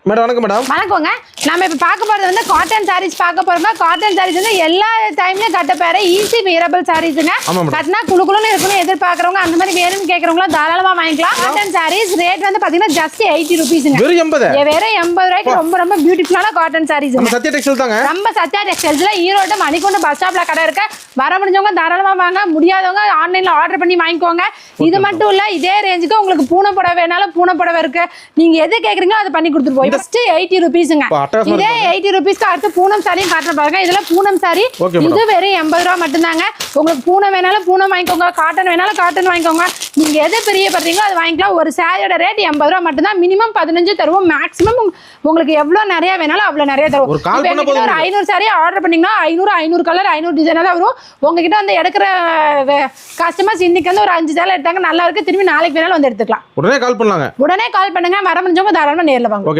Madam வணக்கம் madam. வணக்கங்க. நம்ம இப்ப பார்க்க போறது வந்து காட்டன் சாரீஸ் பார்க்க போறோம். காட்டன் சாரீஸ் வந்து எல்லா டைம்லயும் கட்ட பேர ஈஸி வியரபிள் சாரீஸ்ங்க. கட்டினா குளுகுளுன்னு இருக்கணும் எதிர்பார்க்கறவங்க அந்த மாதிரி வேணும்னு கேக்குறவங்க தாராளமா வாங்கிக்கலாம். காட்டன் சாரீஸ் ரேட் வந்து பாத்தீங்கன்னா ஜஸ்ட் 80 ரூபீஸ்ங்க. வெறும் 80. வெறும் 80 ரூபாய்க்கு ரொம்ப ரொம்ப பியூட்டிஃபுல்லான காட்டன் சாரீஸ். நம்ம சத்யா டெக்ஸ்டைல் தாங்க. நம்ம சத்யா டெக்ஸ்டைல்ஸ்ல ஈரோடு மணிக்கூண்டு பஸ் ஸ்டாப்ல கடை இருக்கு. வர முடிஞ்சவங்க தாராளமா வாங்க, முடியாதவங்க ஆன்லைன்ல ஆர்டர் பண்ணி வாங்கிக்கோங்க. இது மட்டும் இல்ல, இதே ரேஞ்சுக்கு உங்களுக்கு பூனை புடவை வேணாலும் பூனை புடவை இருக்கு. நீங்க எது கேக்குறீங்களோ அதை பண்ணி கொடுத்துட்டு ஃபர்ஸ்ட் 80 ரூபீஸ்ங்க. இதே 80 ரூபீஸ்க்கு அடுத்து பூனம் சாரியும் காட்டுறேன் பாருங்க. இதுல பூனம் சாரி இது வெறும் 80 ரூபாய் மட்டும்தாங்க. உங்களுக்கு பூனை வேணாலும் பூனை வாங்கிக்கோங்க, காட்டன் வேணாலும் காட்டன் வாங்கிக்கோங்க. நீங்க எது பிரியப்படுறீங்களோ அது வாங்கிக்கலாம். ஒரு சாரியோட ரேட் 80 ரூபாய் மட்டும்தான். மினிமம் 15 தருவோம். மேக்ஸிமம் உங்களுக்கு எவ்வளவு நிறைய வேணாலும் அவ்வளவு நிறைய தருவோம். ஒரு 500 சாரி ஆர்டர் பண்ணீங்கன்னா 500 கலர் 500 டிசைன் தான் வரும். உங்ககிட்ட வந்து எடுக்கிற கஸ்டமர்ஸ் இன்னைக்கு வந்து ஒரு 5 சேலை எடுத்தாங்க, நல்லா இருக்கு, திரும்பி நாளைக்கு வேணாலும் வந்து எடுத்துக்கலாம். உடனே கால் பண்ணுங்க. வர முடிஞ்சவங்க தாராளமா நேர்ல வாங்க.